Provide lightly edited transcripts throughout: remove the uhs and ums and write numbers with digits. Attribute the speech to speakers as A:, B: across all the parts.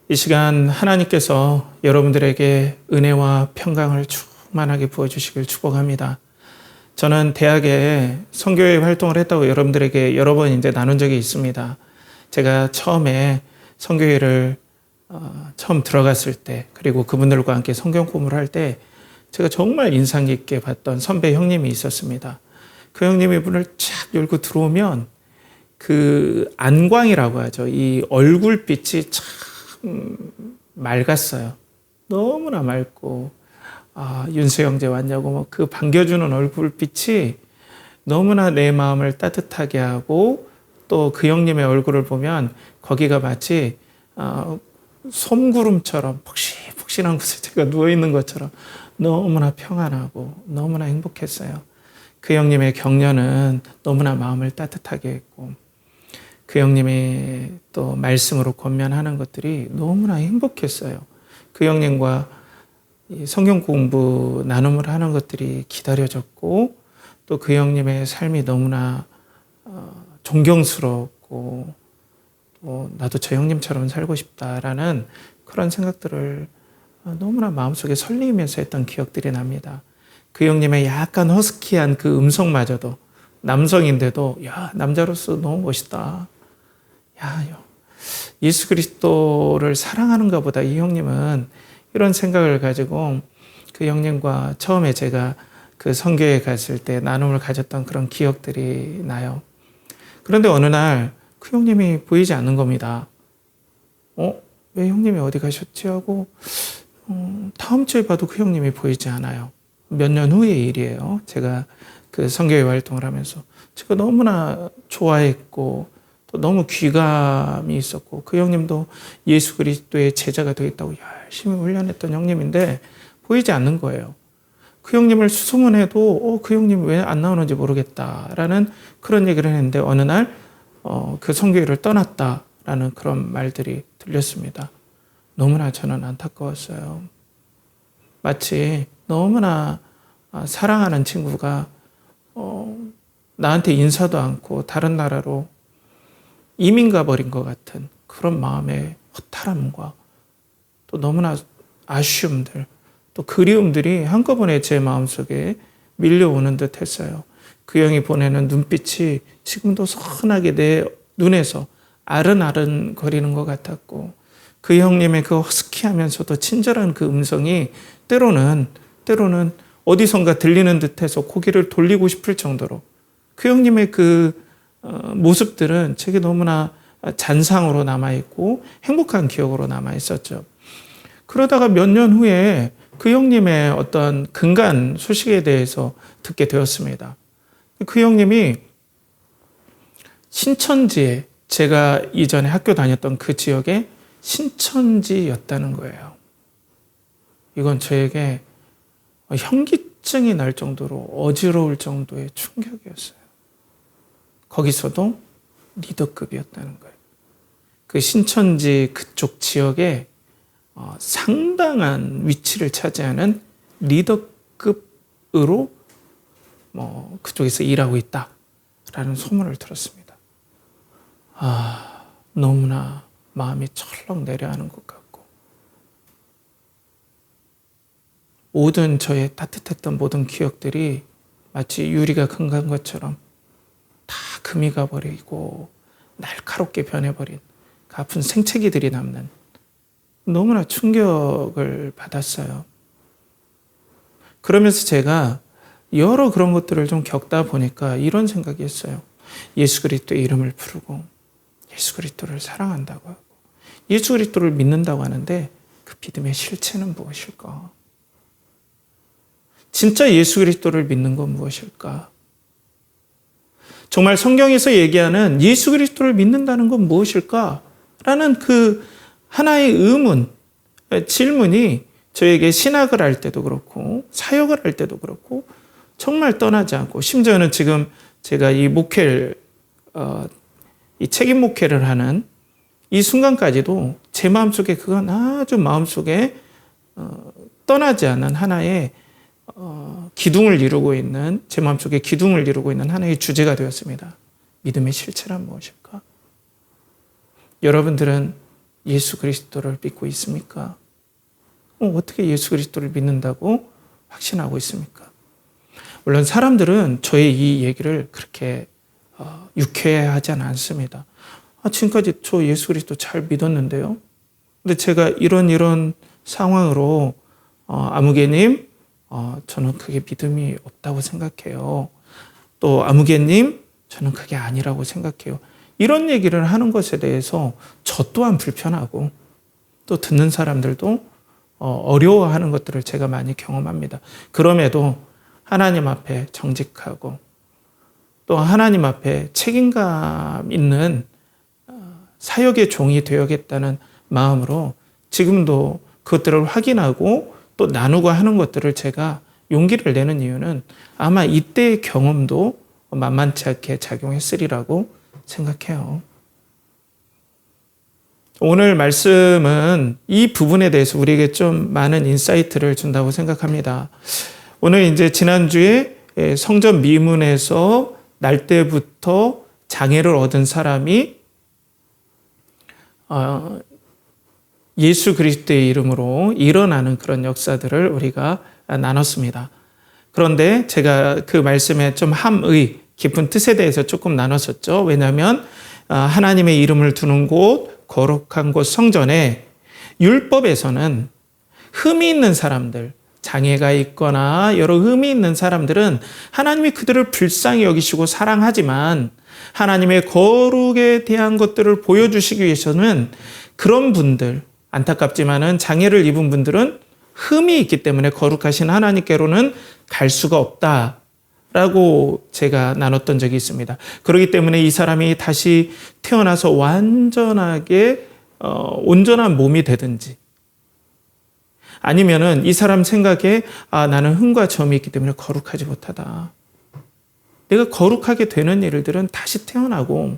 A: 이 시간 하나님께서 여러분들에게 은혜와 평강을 충만하게 부어주시길 축복합니다. 저는 대학에 선교회 활동을 했다고 여러분들에게 여러 번 이제 나눈 적이 있습니다. 제가 처음에 선교회를 처음 들어갔을 때, 그리고 그분들과 함께 성경 공부를 할 때 제가 정말 인상 깊게 봤던 선배 형님이 있었습니다. 그 형님이 문을 쫙 열고 들어오면 그 안광이라고 하죠. 이 얼굴빛이 참 맑았어요. 너무나 맑고, 윤수 형제 왔냐고 그 반겨주는 얼굴빛이 너무나 내 마음을 따뜻하게 하고, 또 그 형님의 얼굴을 보면 거기가 마치 솜구름처럼 푹신푹신한 곳에 제가 누워있는 것처럼 너무나 평안하고 너무나 행복했어요. 그 형님의 격려는 너무나 마음을 따뜻하게 했고, 그 형님이 또 말씀으로 권면하는 것들이 너무나 행복했어요. 그 형님과 성경 공부 나눔을 하는 것들이 기다려졌고, 또 그 형님의 삶이 너무나 존경스럽고, 또 나도 저 형님처럼 살고 싶다라는 그런 생각들을 너무나 마음속에 설레이면서 했던 기억들이 납니다. 그 형님의 약간 허스키한 그 음성마저도, 남성인데도 야, 남자로서 너무 멋있다. 야, 예수 그리스도를 사랑하는가 보다. 이 형님은 이런 생각을 가지고 그 형님과 처음에 제가 그 선교에 갔을 때 나눔을 가졌던 그런 기억들이 나요. 그런데 어느 날 그 형님이 보이지 않는 겁니다. 왜 형님이 어디 가셨지 하고 다음 주에 봐도 그 형님이 보이지 않아요. 몇 년 후의 일이에요. 제가 그 선교회 활동을 하면서 제가 너무나 좋아했고, 또 너무 귀감이 있었고, 그 형님도 예수 그리스도의 제자가 되겠다고 열심히 훈련했던 형님인데 보이지 않는 거예요. 그 형님을 수소문해도 그 형님 왜 안 나오는지 모르겠다라는 그런 얘기를 했는데, 어느 날 그 선교회를 떠났다라는 그런 말들이 들렸습니다. 너무나 저는 안타까웠어요. 마치 너무나 사랑하는 친구가 나한테 인사도 않고 다른 나라로 이민 가버린 것 같은 그런 마음의 허탈함과, 또 너무나 아쉬움들, 또 그리움들이 한꺼번에 제 마음속에 밀려오는 듯 했어요. 그 형이 보내는 눈빛이 지금도 선하게 내 눈에서 아른아른 거리는 것 같았고, 그 형님의 그 허스키하면서도 친절한 그 음성이 때로는 어디선가 들리는 듯해서 고개를 돌리고 싶을 정도로, 그 형님의 그 모습들은 제게 너무나 잔상으로 남아있고 행복한 기억으로 남아있었죠. 그러다가 몇 년 후에 그 형님의 어떤 근간 소식에 대해서 듣게 되었습니다. 그 형님이 신천지에, 제가 이전에 학교 다녔던 그 지역에 신천지였다는 거예요. 이건 저에게 현기증이 날 정도로 어지러울 정도의 충격이었어요. 거기서도 리더급이었다는 거예요. 그 신천지 그쪽 지역에 상당한 위치를 차지하는 리더급으로 그쪽에서 일하고 있다라는 소문을 들었습니다. 너무나 마음이 철렁 내려앉는 것 같고, 모든 저의 따뜻했던 모든 기억들이 마치 유리가 금간 것처럼 다 금이 가버리고 날카롭게 변해버린 그 아픈 생채기들이 남는, 너무나 충격을 받았어요. 그러면서 제가 여러 그런 것들을 좀 겪다 보니까 이런 생각이 있어요. 예수 그리스도의 이름을 부르고 예수 그리스도를 사랑한다고 하고 예수 그리스도를 믿는다고 하는데 그 믿음의 실체는 무엇일까? 진짜 예수 그리스도를 믿는 건 무엇일까? 정말 성경에서 얘기하는 예수 그리스도를 믿는다는 건 무엇일까? 라는 그 하나의 의문, 질문이 저에게 신학을 할 때도 그렇고 사역을 할 때도 그렇고 정말 떠나지 않고, 심지어는 지금 제가 이 목회를 이 책임 목회를 하는 이 순간까지도 제 마음속에 그건 아주 마음속에 떠나지 않는 하나의 기둥을 이루고 있는, 제 마음속에 기둥을 이루고 있는 하나의 주제가 되었습니다. 믿음의 실체란 무엇일까? 여러분들은 예수 그리스도를 믿고 있습니까? 어떻게 예수 그리스도를 믿는다고 확신하고 있습니까? 물론 사람들은 저의 이 얘기를 그렇게 유쾌하지 않습니다. 지금까지 저 예수 그리스도 잘 믿었는데요. 근데 제가 이런 상황으로 아무개님, 저는 그게 믿음이 없다고 생각해요. 또 아무개님, 저는 그게 아니라고 생각해요. 이런 얘기를 하는 것에 대해서 저 또한 불편하고 또 듣는 사람들도 어려워하는 것들을 제가 많이 경험합니다. 그럼에도 하나님 앞에 정직하고 또 하나님 앞에 책임감 있는 사역의 종이 되어야겠다는 마음으로 지금도 그것들을 확인하고 또 나누고 하는 것들을 제가 용기를 내는 이유는 아마 이때의 경험도 만만치 않게 작용했으리라고 생각해요. 오늘 말씀은 이 부분에 대해서 우리에게 좀 많은 인사이트를 준다고 생각합니다. 오늘 이제 지난주에 성전 미문에서 날 때부터 장애를 얻은 사람이 예수 그리스도의 이름으로 일어나는 그런 역사들을 우리가 나눴습니다. 그런데 제가 그 말씀의 좀 함의 깊은 뜻에 대해서 조금 나눴었죠. 왜냐하면 하나님의 이름을 두는 곳, 거룩한 곳 성전에 율법에서는 흠이 있는 사람들, 장애가 있거나 여러 흠이 있는 사람들은 하나님이 그들을 불쌍히 여기시고 사랑하지만 하나님의 거룩에 대한 것들을 보여주시기 위해서는 그런 분들, 안타깝지만은 장애를 입은 분들은 흠이 있기 때문에 거룩하신 하나님께로는 갈 수가 없다라고 제가 나눴던 적이 있습니다. 그렇기 때문에 이 사람이 다시 태어나서 완전하게 온전한 몸이 되든지 아니면은 이 사람 생각에 나는 흠과 점이 있기 때문에 거룩하지 못하다. 내가 거룩하게 되는 일들은 다시 태어나고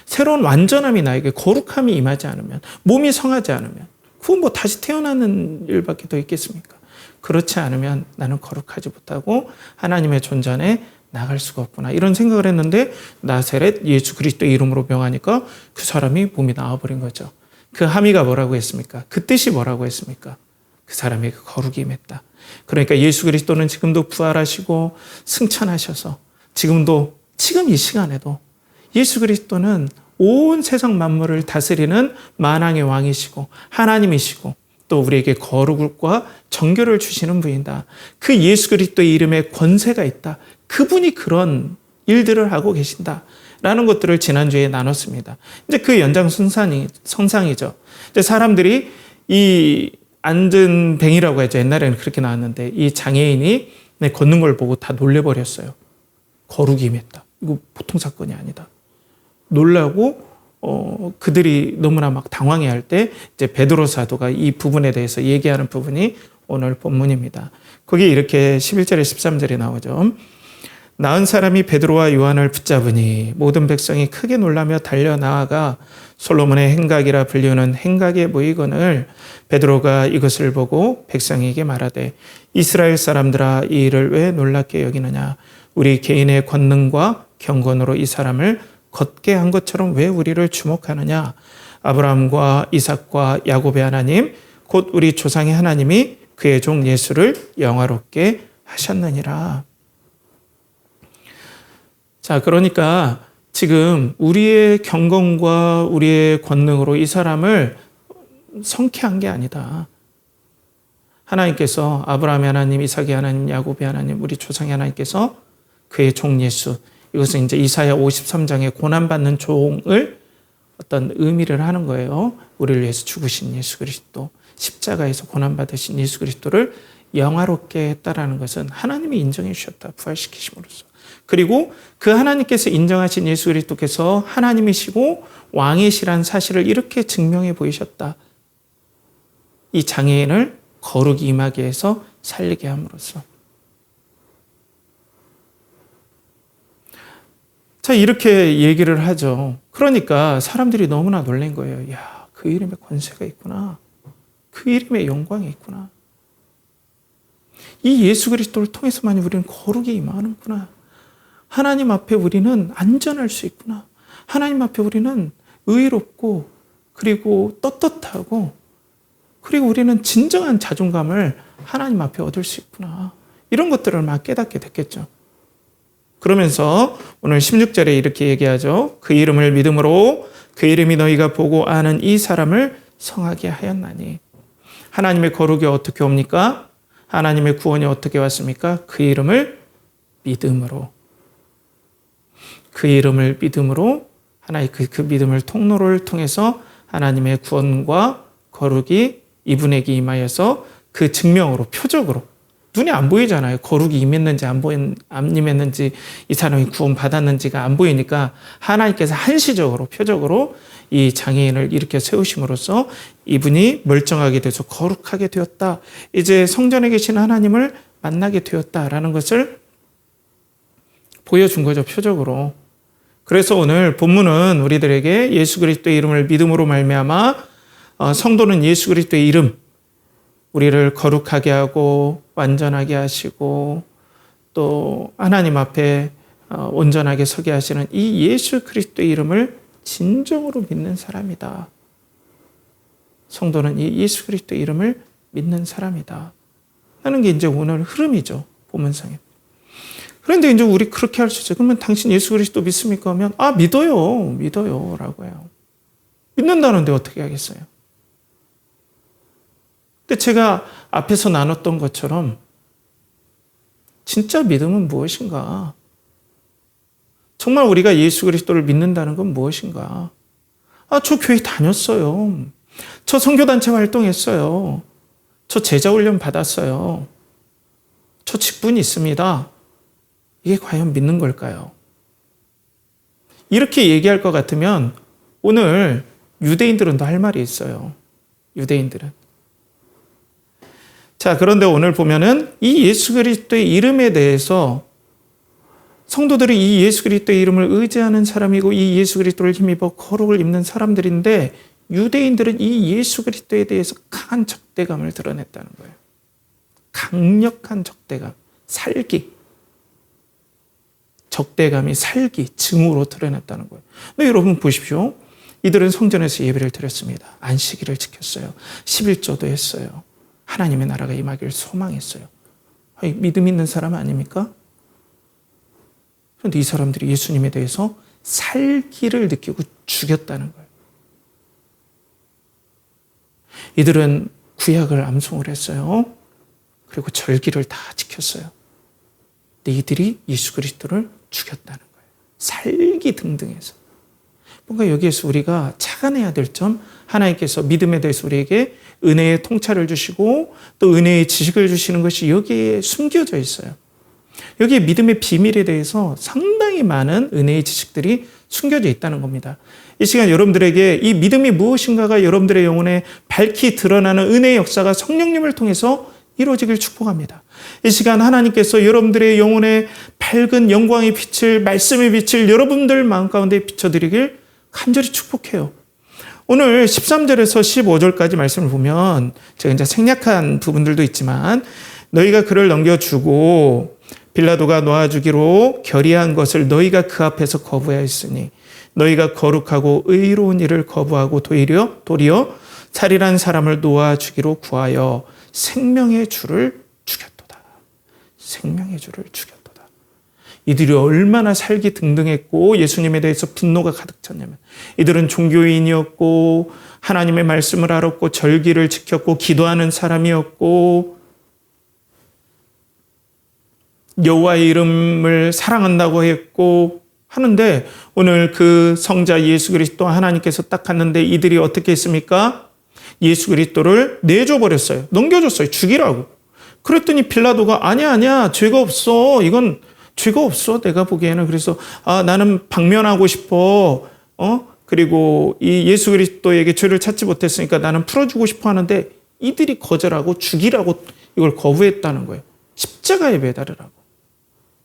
A: 새로운 완전함이 나에게 거룩함이 임하지 않으면 몸이 성하지 않으면 그건 뭐 다시 태어나는 일밖에 더 있겠습니까? 그렇지 않으면 나는 거룩하지 못하고 하나님의 존전에 나갈 수가 없구나 이런 생각을 했는데 나사렛 예수 그리스도의 이름으로 명하니까 그 사람이 몸이 나와버린 거죠. 그 함의가 뭐라고 했습니까? 그 뜻이 뭐라고 했습니까? 그 사람에게 거룩이 임했다. 그러니까 예수 그리스도는 지금도 부활하시고 승천하셔서 지금 이 시간에도 예수 그리스도는 온 세상 만물을 다스리는 만왕의 왕이시고 하나님이시고 또 우리에게 거룩과 정결을 주시는 분이다. 그 예수 그리스도의 이름에 권세가 있다. 그분이 그런 일들을 하고 계신다. 라는 것들을 지난주에 나눴습니다. 이제 그 연장선상이죠. 이제 사람들이 이 안전뱅이라고 하죠. 옛날에는 그렇게 나왔는데 이 장애인이 걷는 걸 보고 다 놀래버렸어요. 거룩이 임했다. 이거 보통 사건이 아니다. 놀라고 그들이 너무나 막 당황해할 때 이제 베드로 사도가 이 부분에 대해서 얘기하는 부분이 오늘 본문입니다. 거기 이렇게 11절에 13절에 나오죠. 나은 사람이 베드로와 요한을 붙잡으니 모든 백성이 크게 놀라며 달려 나아가 솔로몬의 행각이라 불리우는 행각에 모이거늘 베드로가 이것을 보고 백성에게 말하되 이스라엘 사람들아 이 일을 왜 놀랍게 여기느냐 우리 개인의 권능과 경건으로 이 사람을 걷게 한 것처럼 왜 우리를 주목하느냐 아브라함과 이삭과 야곱의 하나님 곧 우리 조상의 하나님이 그의 종 예수를 영화롭게 하셨느니라. 자, 그러니까 지금 우리의 경건과 우리의 권능으로 이 사람을 성취한 게 아니다. 하나님께서 아브라함의 하나님, 이삭의 하나님, 야곱의 하나님, 우리 조상의 하나님께서 그의 종 예수, 이것은 이제 이사야 53장에 고난받는 종을 어떤 의미를 하는 거예요. 우리를 위해서 죽으신 예수 그리스도, 십자가에서 고난받으신 예수 그리스도를 영화롭게 했다라는 것은 하나님이 인정해 주셨다. 부활시키심으로써. 그리고 그 하나님께서 인정하신 예수 그리스도께서 하나님이시고 왕이시란 사실을 이렇게 증명해 보이셨다. 이 장애인을 거룩이 임하게 해서 살리게 함으로써. 자, 이렇게 얘기를 하죠. 그러니까 사람들이 너무나 놀란 거예요. 야, 그 이름에 권세가 있구나. 그 이름에 영광이 있구나. 이 예수 그리스도를 통해서만 우리는 거룩이 임하는구나. 하나님 앞에 우리는 안전할 수 있구나. 하나님 앞에 우리는 의롭고 그리고 떳떳하고 그리고 우리는 진정한 자존감을 하나님 앞에 얻을 수 있구나. 이런 것들을 막 깨닫게 됐겠죠. 그러면서 오늘 16절에 이렇게 얘기하죠. 그 이름을 믿음으로 그 이름이 너희가 보고 아는 이 사람을 성하게 하였나니. 하나님의 거룩이 어떻게 옵니까? 하나님의 구원이 어떻게 왔습니까? 그 이름을 믿음으로. 그 이름을 믿음으로 하나의 그 믿음을 통로를 통해서 하나님의 구원과 거룩이 이분에게 임하여서 그 증명으로 표적으로 눈에 안 보이잖아요. 거룩이 임했는지 안 임했는지 이 사람이 구원 받았는지가 안 보이니까 하나님께서 한시적으로 표적으로 이 장애인을 일으켜 세우심으로써 이분이 멀쩡하게 돼서 거룩하게 되었다. 이제 성전에 계신 하나님을 만나게 되었다라는 것을 보여준 거죠. 표적으로. 그래서 오늘 본문은 우리들에게 예수 그리스도의 이름을 믿음으로 말미암아 성도는 예수 그리스도의 이름 우리를 거룩하게 하고 완전하게 하시고 또 하나님 앞에 온전하게 서게 하시는 이 예수 그리스도의 이름을 진정으로 믿는 사람이다. 성도는 이 예수 그리스도의 이름을 믿는 사람이다. 하는 게 이제 오늘 흐름이죠. 본문상에. 그런데 이제 우리 그렇게 할 수 있어요. 그러면 당신 예수 그리스도 믿습니까? 하면 믿어요 라고 해요. 믿는다는데 어떻게 하겠어요? 근데 제가 앞에서 나눴던 것처럼 진짜 믿음은 무엇인가? 정말 우리가 예수 그리스도를 믿는다는 건 무엇인가? 저 교회 다녔어요. 저 선교단체 활동했어요. 저 제자훈련 받았어요. 저 직분이 있습니다. 이게 과연 믿는 걸까요? 이렇게 얘기할 것 같으면 오늘 유대인들은 또 할 말이 있어요. 유대인들은. 자, 그런데 오늘 보면은 이 예수 그리스도의 이름에 대해서 성도들이 이 예수 그리스도의 이름을 의지하는 사람이고 이 예수 그리스도를 힘입어 거룩을 입는 사람들인데 유대인들은 이 예수 그리스도에 대해서 강한 적대감을 드러냈다는 거예요. 강력한 적대감, 살기. 적대감이 살기, 증오로 드러냈다는 거예요. 근데 여러분 보십시오. 이들은 성전에서 예배를 드렸습니다. 안식일을 지켰어요. 11조도 했어요. 하나님의 나라가 임하기를 소망했어요. 믿음 있는 사람 아닙니까? 그런데 이 사람들이 예수님에 대해서 살기를 느끼고 죽였다는 거예요. 이들은 구약을 암송을 했어요. 그리고 절기를 다 지켰어요. 근데 이들이 예수 그리스도를 죽였다는 거예요. 살기 등등해서. 뭔가 여기에서 우리가 착안해야 될 점, 하나님께서 믿음에 대해서 우리에게 은혜의 통찰을 주시고 또 은혜의 지식을 주시는 것이 여기에 숨겨져 있어요. 여기에 믿음의 비밀에 대해서 상당히 많은 은혜의 지식들이 숨겨져 있다는 겁니다. 이 시간 여러분들에게 이 믿음이 무엇인가가 여러분들의 영혼에 밝히 드러나는 은혜의 역사가 성령님을 통해서 이루어지길 축복합니다. 이 시간 하나님께서 여러분들의 영혼에 밝은 영광의 빛을, 말씀의 빛을 여러분들 마음 가운데 비춰드리길 간절히 축복해요. 오늘 13절에서 15절까지 말씀을 보면 제가 이제 생략한 부분들도 있지만 너희가 그를 넘겨주고 빌라도가 놓아주기로 결의한 것을 너희가 그 앞에서 거부하였으니 너희가 거룩하고 의로운 일을 거부하고 도리어 살인한 사람을 놓아주기로 구하여 생명의 주를 죽였도다. 생명의 주를 죽였도다. 이들이 얼마나 살기 등등했고 예수님에 대해서 분노가 가득 찼냐면 이들은 종교인이었고 하나님의 말씀을 알았고 절기를 지켰고 기도하는 사람이었고 여호와의 이름을 사랑한다고 했고 하는데 오늘 그 성자 예수 그리스도 하나님께서 딱 갔는데 이들이 어떻게 했습니까? 예수 그리스도를 내줘버렸어요. 넘겨줬어요. 죽이라고. 그랬더니 빌라도가 아니야 죄가 없어. 이건 죄가 없어. 내가 보기에는. 그래서 나는 방면하고 싶어. 그리고 이 예수 그리스도에게 죄를 찾지 못했으니까 나는 풀어주고 싶어 하는데 이들이 거절하고 죽이라고 이걸 거부했다는 거예요. 십자가에 매달으라고.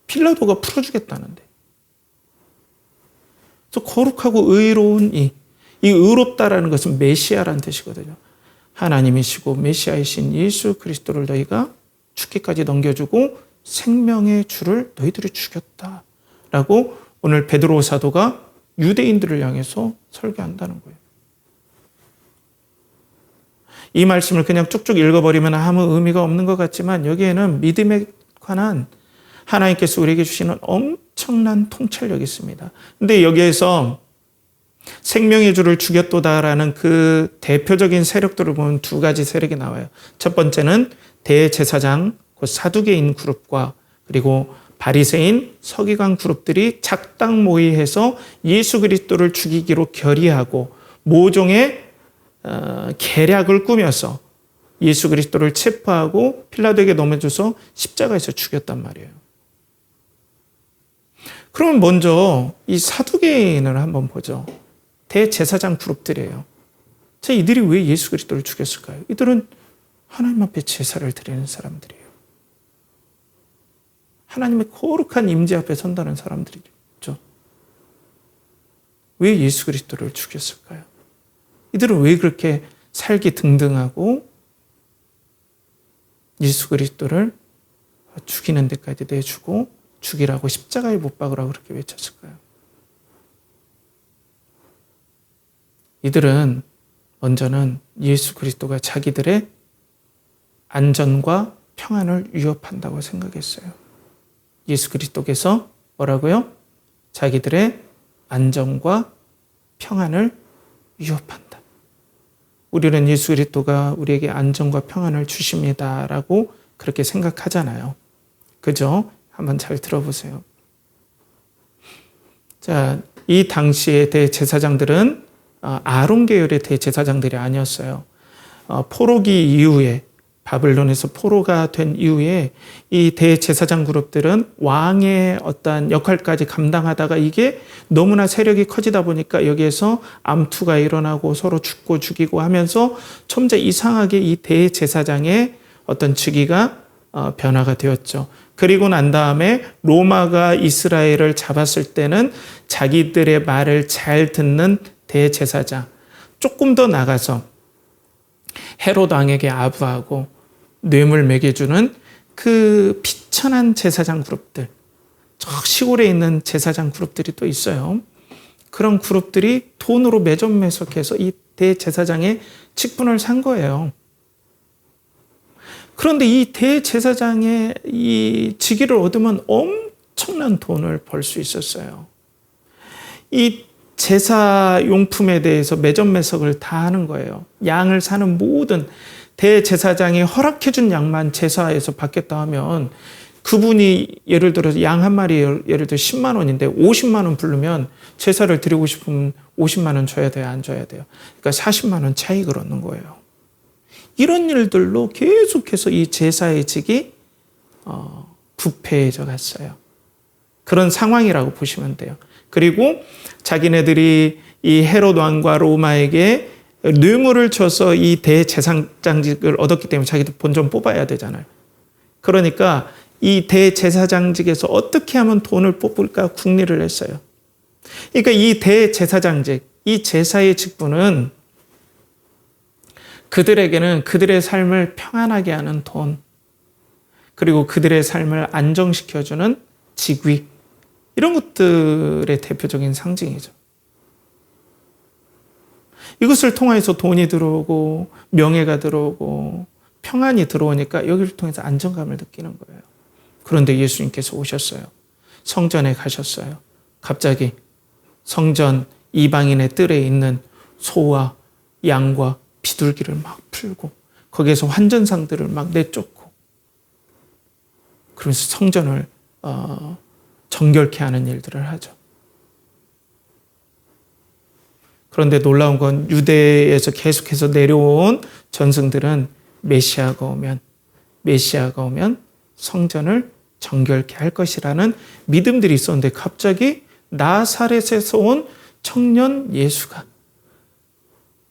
A: 빌라도가 풀어주겠다는데. 그래서 거룩하고 의로운 이 의롭다라는 것은 메시아라는 뜻이거든요. 하나님이시고 메시아이신 예수 그리스도를 너희가 죽기까지 넘겨주고 생명의 주를 너희들이 죽였다라고 오늘 베드로 사도가 유대인들을 향해서 설교한다는 거예요. 이 말씀을 그냥 쭉쭉 읽어버리면 아무 의미가 없는 것 같지만 여기에는 믿음에 관한 하나님께서 우리에게 주시는 엄청난 통찰력이 있습니다. 근데 여기에서 생명의 주를 죽였도다라는 그 대표적인 세력들을 보면 두 가지 세력이 나와요. 첫 번째는 대제사장, 그 사두개인 그룹과 그리고 바리새인, 서기관 그룹들이 작당 모의해서 예수 그리스도를 죽이기로 결의하고 모종의 계략을 꾸며서 예수 그리스도를 체포하고 빌라도에게 넘겨줘서 십자가에서 죽였단 말이에요. 그러면 먼저 이 사두개인을 한번 보죠. 대제사장 그룹들이에요. 자, 이들이 왜 예수 그리스도를 죽였을까요? 이들은 하나님 앞에 제사를 드리는 사람들이에요. 하나님의 거룩한 임재 앞에 선다는 사람들이죠. 왜 예수 그리스도를 죽였을까요? 이들은 왜 그렇게 살기 등등하고 예수 그리스도를 죽이는 데까지 내주고 죽이라고 십자가에 못 박으라고 그렇게 외쳤을까요? 이들은 먼저는 예수 그리스도가 자기들의 안전과 평안을 위협한다고 생각했어요. 예수 그리스도께서 뭐라고요? 자기들의 안전과 평안을 위협한다. 우리는 예수 그리스도가 우리에게 안전과 평안을 주십니다라고 그렇게 생각하잖아요. 그죠? 한번 잘 들어보세요. 자, 이 당시의 대제사장들은 아론 계열의 대제사장들이 아니었어요. 포로기 이후에 바벨론에서 포로가 된 이후에 이 대제사장 그룹들은 왕의 어떤 역할까지 감당하다가 이게 너무나 세력이 커지다 보니까 여기에서 암투가 일어나고 서로 죽고 죽이고 하면서 점점 이상하게 이 대제사장의 어떤 직위가 변화가 되었죠. 그리고 난 다음에 로마가 이스라엘을 잡았을 때는 자기들의 말을 잘 듣는 대제사장, 조금 더 나가서 헤롯 왕에게 아부하고 뇌물 먹여주는 그 비천한 제사장 그룹들, 저 시골에 있는 제사장 그룹들이 또 있어요. 그런 그룹들이 돈으로 매점매석해서 이 대제사장의 직분을 산 거예요. 그런데 이 대제사장의 이 직위를 얻으면 엄청난 돈을 벌 수 있었어요. 이 제사 용품에 대해서 매점매석을 다 하는 거예요. 양을 사는 모든 대제사장이 허락해준 양만 제사에서 받겠다 하면 그분이 예를 들어서 양 한 마리 예를 들어 10만 원인데 50만 원 부르면 제사를 드리고 싶으면 50만 원 줘야 돼요? 안 줘야 돼요? 그러니까 40만 원 차익을 얻는 거예요. 이런 일들로 계속해서 이 제사의 직이 부패해져 갔어요. 그런 상황이라고 보시면 돼요. 그리고 자기네들이 이 헤롯 왕과 로마에게 뇌물을 줘서 이 대제사장직을 얻었기 때문에 자기들 본전 뽑아야 되잖아요. 그러니까 이 대제사장직에서 어떻게 하면 돈을 뽑을까 궁리를 했어요. 그러니까 이 대제사장직, 이 제사의 직분은 그들에게는 그들의 삶을 평안하게 하는 돈, 그리고 그들의 삶을 안정시켜주는 직위, 이런 것들의 대표적인 상징이죠. 이것을 통해서 돈이 들어오고 명예가 들어오고 평안이 들어오니까 여기를 통해서 안정감을 느끼는 거예요. 그런데 예수님께서 오셨어요. 성전에 가셨어요. 갑자기 성전 이방인의 뜰에 있는 소와 양과 비둘기를 막 풀고 거기에서 환전상들을 막 내쫓고 그러면서 성전을 정결케 하는 일들을 하죠. 그런데 놀라운 건 유대에서 계속해서 내려온 전승들은 메시아가 오면 성전을 정결케 할 것이라는 믿음들이 있었는데 갑자기 나사렛에서 온 청년 예수가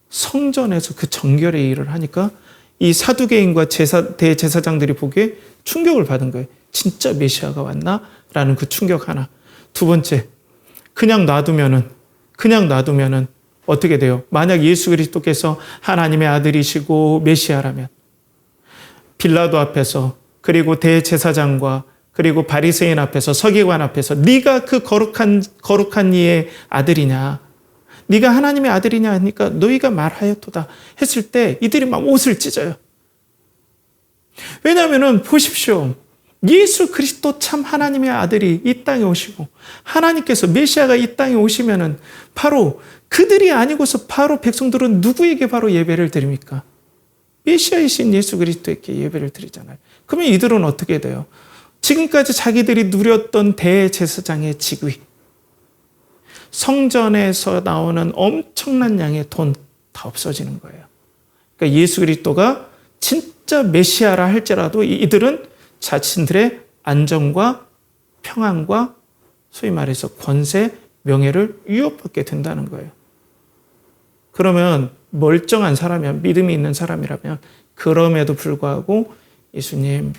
A: 성전에서 그 정결의 일을 하니까 이 사두개인과 대제사장들이 보기에 충격을 받은 거예요. 진짜 메시아가 왔나? 라는 그 충격 하나. 두 번째, 그냥 놔두면은 어떻게 돼요? 만약 예수 그리스도께서 하나님의 아들이시고 메시아라면 빌라도 앞에서 그리고 대제사장과 그리고 바리새인 앞에서 서기관 앞에서 네가 그 거룩한 이의 아들이냐, 네가 하나님의 아들이냐 하니까 너희가 말하였도다 했을 때 이들이 막 옷을 찢어요. 왜냐하면 보십시오. 예수 그리스도 참 하나님의 아들이 이 땅에 오시고 하나님께서 메시아가 이 땅에 오시면은 바로 그들이 아니고서 바로 백성들은 누구에게 바로 예배를 드립니까? 메시아이신 예수 그리스도에게 예배를 드리잖아요. 그러면 이들은 어떻게 돼요? 지금까지 자기들이 누렸던 대제사장의 직위, 성전에서 나오는 엄청난 양의 돈 다 없어지는 거예요. 그러니까 예수 그리스도가 진짜 메시아라 할지라도 이들은 자신들의 안정과 평안과 소위 말해서 권세, 명예를 위협받게 된다는 거예요. 그러면 멀쩡한 사람이면, 믿음이 있는 사람이라면 그럼에도 불구하고 예수님,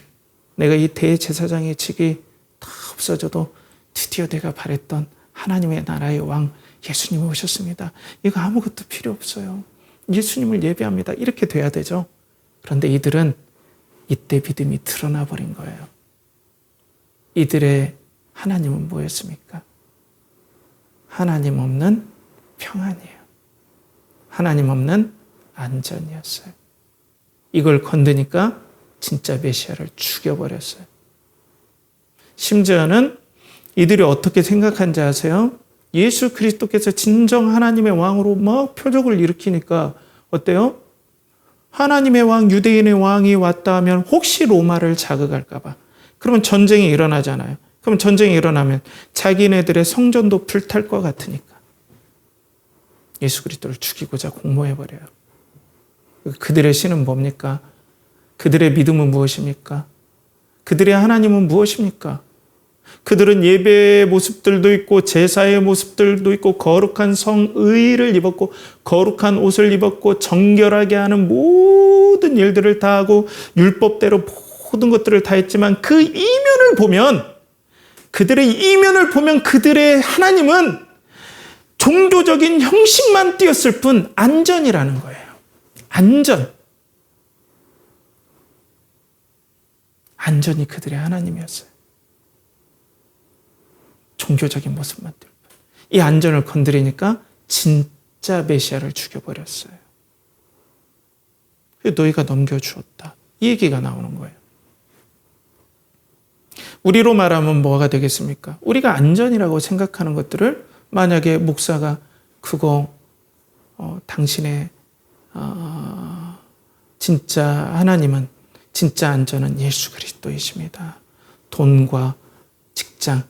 A: 내가 이 대제사장의 직이 다 없어져도 드디어 내가 바랬던 하나님의 나라의 왕 예수님이 오셨습니다. 이거 아무것도 필요 없어요. 예수님을 예배합니다. 이렇게 돼야 되죠. 그런데 이들은 이때 믿음이 드러나 버린 거예요. 이들의 하나님은 뭐였습니까? 하나님 없는 평안이에요. 하나님 없는 안전이었어요. 이걸 건드니까 진짜 메시아를 죽여버렸어요. 심지어는 이들이 어떻게 생각한지 아세요? 예수 그리스도께서 진정 하나님의 왕으로 막 표적을 일으키니까 어때요? 하나님의 왕, 유대인의 왕이 왔다 하면 혹시 로마를 자극할까 봐. 그러면 전쟁이 일어나잖아요. 그럼 전쟁이 일어나면 자기네들의 성전도 불탈 것 같으니까 예수 그리스도를 죽이고자 공모해버려요. 그들의 신은 뭡니까? 그들의 믿음은 무엇입니까? 그들의 하나님은 무엇입니까? 그들은 예배의 모습들도 있고 제사의 모습들도 있고 거룩한 성의를 입었고 거룩한 옷을 입었고 정결하게 하는 모든 일들을 다 하고 율법대로 모든 것들을 다 했지만 그 이면을 보면, 그들의 이면을 보면 그들의 하나님은 종교적인 형식만 띄었을 뿐 안전이라는 거예요. 안전이 그들의 하나님이었어요. 종교적인 모습만 띄울 뿐. 이 안전을 건드리니까 진짜 메시아를 죽여버렸어요. 너희가 넘겨주었다. 이 얘기가 나오는 거예요. 우리로 말하면 뭐가 되겠습니까? 우리가 안전이라고 생각하는 것들을 만약에 목사가 그거 당신의 진짜 하나님은, 진짜 안전은 예수 그리스도이십니다. 돈과 직장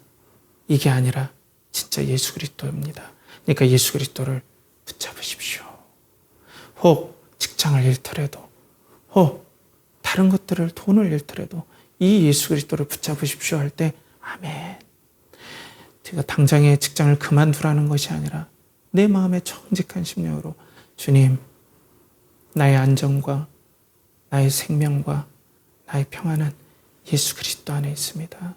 A: 이게 아니라 진짜 예수 그리스도입니다. 그러니까 예수 그리스도를 붙잡으십시오. 혹 직장을 잃더라도, 혹 다른 것들을, 돈을 잃더라도 이 예수 그리스도를 붙잡으십시오 할 때 아멘. 제가 당장에 직장을 그만두라는 것이 아니라 내 마음의 정직한 심령으로 주님, 나의 안정과 나의 생명과 나의 평안은 예수 그리스도 안에 있습니다.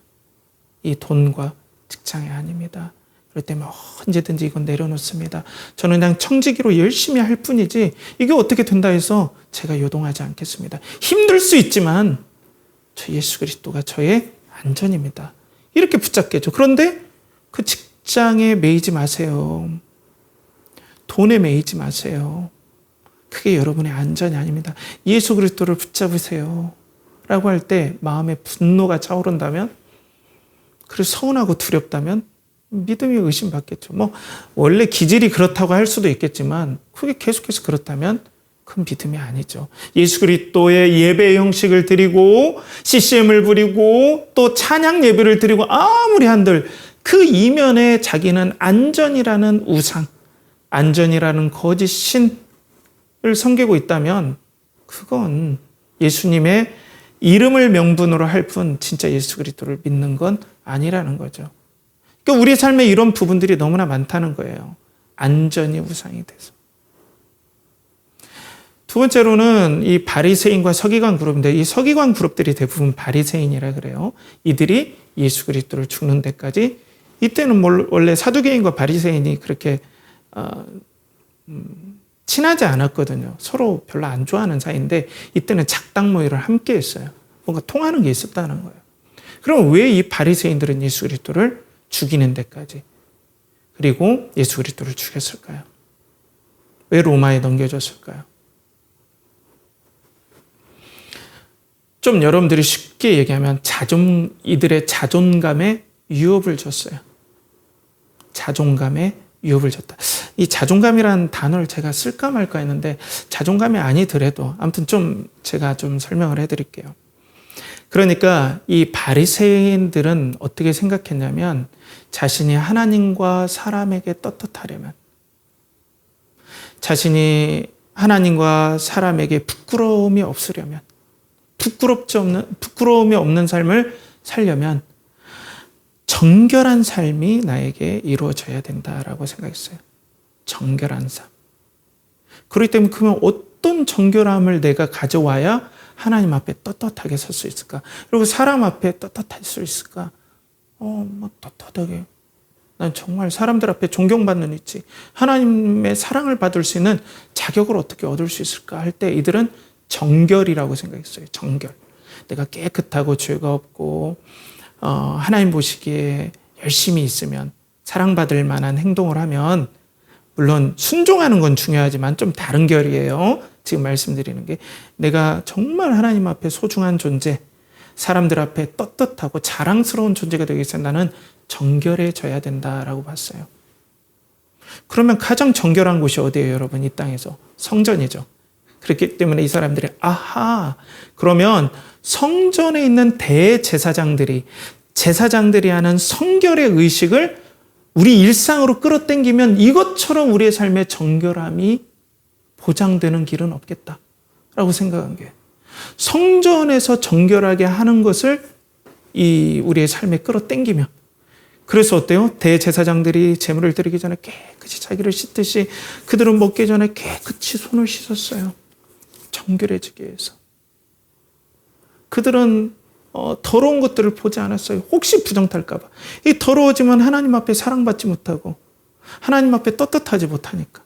A: 이 돈과 직장이 아닙니다. 그럴 때면 언제든지 이건 내려놓습니다. 저는 그냥 청지기로 열심히 할 뿐이지 이게 어떻게 된다 해서 제가 요동하지 않겠습니다. 힘들 수 있지만 저 예수 그리스도가 저의 안전입니다. 이렇게 붙잡겠죠. 그런데 그 직장에 매이지 마세요. 돈에 매이지 마세요. 그게 여러분의 안전이 아닙니다. 예수 그리스도를 붙잡으세요. 라고 할 때 마음에 분노가 차오른다면, 그리고 서운하고 두렵다면 믿음이 의심받겠죠. 원래 기질이 그렇다고 할 수도 있겠지만 그게 계속해서 그렇다면 그건 믿음이 아니죠. 예수 그리스도의 예배 형식을 드리고 CCM을 부리고 또 찬양 예배를 드리고 아무리 한들 그 이면에 자기는 안전이라는 우상, 안전이라는 거짓 신을 섬기고 있다면 그건 예수님의 이름을 명분으로 할 뿐 진짜 예수 그리스도를 믿는 건 아니라는 거죠. 그러니까 우리 삶에 이런 부분들이 너무나 많다는 거예요. 안전이 우상이 돼서. 두 번째로는 이 바리새인과 서기관 그룹인데, 이 서기관 그룹들이 대부분 바리새인이라 그래요. 이들이 예수 그리스도를 죽는 데까지, 이때는 원래 사두개인과 바리새인이 그렇게 친하지 않았거든요. 서로 별로 안 좋아하는 사이인데 이때는 작당 모의를 함께 했어요. 뭔가 통하는 게 있었다는 거예요. 그럼 왜 이 바리새인들은 예수 그리스도를 죽이는 데까지, 그리고 예수 그리스도를 죽였을까요? 왜 로마에 넘겨줬을까요? 좀 여러분들이 쉽게 얘기하면 이들의 자존감에 위협을 줬어요. 자존감에 위협을 줬다. 이 자존감이라는 단어를 제가 쓸까 말까 했는데 자존감이 아니더라도 아무튼 제가 좀 설명을 해드릴게요. 그러니까 이 바리새인들은 어떻게 생각했냐면 자신이 하나님과 사람에게 떳떳하려면, 자신이 하나님과 사람에게 부끄러움이 없으려면, 부끄러움이 없는 삶을 살려면 정결한 삶이 나에게 이루어져야 된다라고 생각했어요. 정결한 삶. 그렇기 때문에 그러면 어떤 정결함을 내가 가져와야 하나님 앞에 떳떳하게 설 수 있을까? 그리고 사람 앞에 떳떳할 수 있을까? 떳떳하게. 난 정말 사람들 앞에 존경받는 위치, 하나님의 사랑을 받을 수 있는 자격을 어떻게 얻을 수 있을까 할 때 이들은 정결이라고 생각했어요. 정결. 내가 깨끗하고 죄가 없고 하나님 보시기에 열심히 있으면, 사랑받을 만한 행동을 하면, 물론 순종하는 건 중요하지만 좀 다른 결이에요. 지금 말씀드리는 게 내가 정말 하나님 앞에 소중한 존재, 사람들 앞에 떳떳하고 자랑스러운 존재가 되기 위해서 나는 정결해져야 된다라고 봤어요. 그러면 가장 정결한 곳이 어디예요, 여러분? 이 땅에서 성전이죠. 그렇기 때문에 이 사람들이 그러면 성전에 있는 대제사장들이 하는 성결의 의식을 우리 일상으로 끌어당기면 이것처럼 우리의 삶의 정결함이 보장되는 길은 없겠다라고 생각한 게, 성전에서 정결하게 하는 것을 우리의 삶에 끌어당기면, 그래서 어때요? 대제사장들이 제물을 드리기 전에 깨끗이 자기를 씻듯이 그들은 먹기 전에 깨끗이 손을 씻었어요. 정결해지기 위해서. 그들은 더러운 것들을 보지 않았어요. 혹시 부정탈까 봐. 이 더러워지면 하나님 앞에 사랑받지 못하고 하나님 앞에 떳떳하지 못하니까.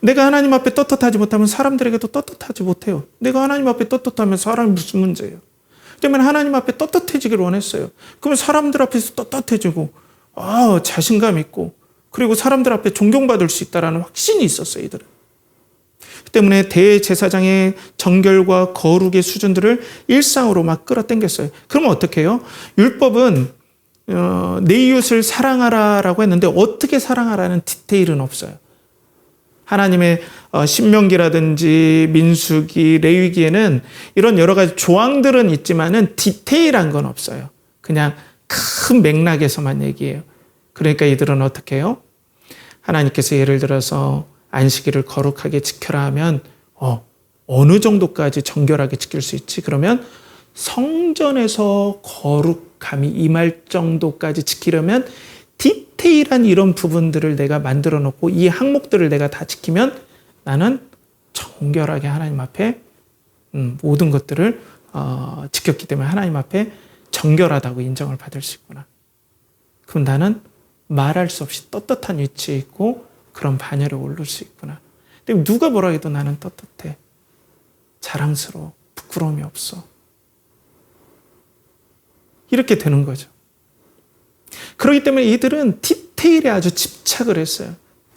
A: 내가 하나님 앞에 떳떳하지 못하면 사람들에게도 떳떳하지 못해요. 내가 하나님 앞에 떳떳하면 사람이 무슨 문제예요? 때문에 하나님 앞에 떳떳해지기를 원했어요. 그러면 사람들 앞에서 떳떳해지고 자신감 있고, 그리고 사람들 앞에 존경받을 수 있다는 확신이 있었어요. 이들은. 그 때문에 대제사장의 정결과 거룩의 수준들을 일상으로 막 끌어당겼어요. 그러면 어떻게 해요? 율법은 내 이웃을 사랑하라라고 했는데 어떻게 사랑하라는 디테일은 없어요. 하나님의 신명기라든지 민수기, 레위기에는 이런 여러 가지 조항들은 있지만은 디테일한 건 없어요. 그냥 큰 맥락에서만 얘기해요. 그러니까 이들은 어떻게 해요? 하나님께서 예를 들어서 안식일을 거룩하게 지켜라 하면 어느 정도까지 정결하게 지킬 수 있지? 그러면 성전에서 거룩함이 임할 정도까지 지키려면 디테일한 이런 부분들을 내가 만들어 놓고 이 항목들을 내가 다 지키면 나는 정결하게 하나님 앞에 모든 것들을 지켰기 때문에 하나님 앞에 정결하다고 인정을 받을 수 있구나. 그럼 나는 말할 수 없이 떳떳한 위치에 있고 그런 반열에 오를 수 있구나. 근데 누가 뭐라 해도 나는 떳떳해. 자랑스러워. 부끄러움이 없어. 이렇게 되는 거죠. 그렇기 때문에 이들은 디테일에 아주 집착을 했어요.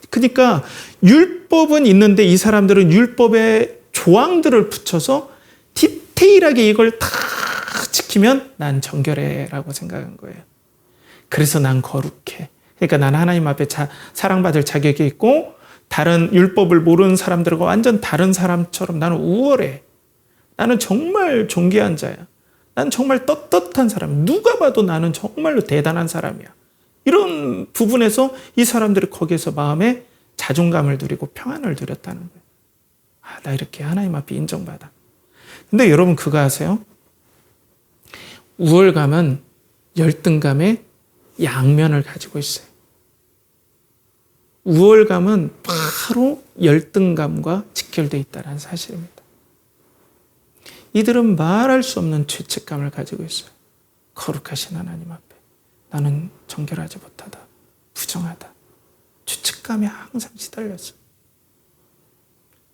A: 그러니까 율법은 있는데 이 사람들은 율법의 조항들을 붙여서 디테일하게 이걸 다 지키면 난 정결해라고 생각한 거예요. 그래서 난 거룩해. 그러니까 난 하나님 앞에 사랑받을 자격이 있고 다른 율법을 모르는 사람들과 완전 다른 사람처럼 나는 우월해. 나는 정말 존귀한 자야. 난 정말 떳떳한 사람. 누가 봐도 나는 정말로 대단한 사람이야. 이런 부분에서 이 사람들이 거기에서 마음에 자존감을 누리고 평안을 누렸다는 거예요. 나 이렇게 하나님 앞에 인정받아. 근데 여러분 그거 아세요? 우월감은 열등감의 양면을 가지고 있어요. 우월감은 바로 열등감과 직결되어 있다는 사실입니다. 이들은 말할 수 없는 죄책감을 가지고 있어요. 거룩하신 하나님 앞에 나는 정결하지 못하다. 부정하다. 죄책감에 항상 시달렸어요.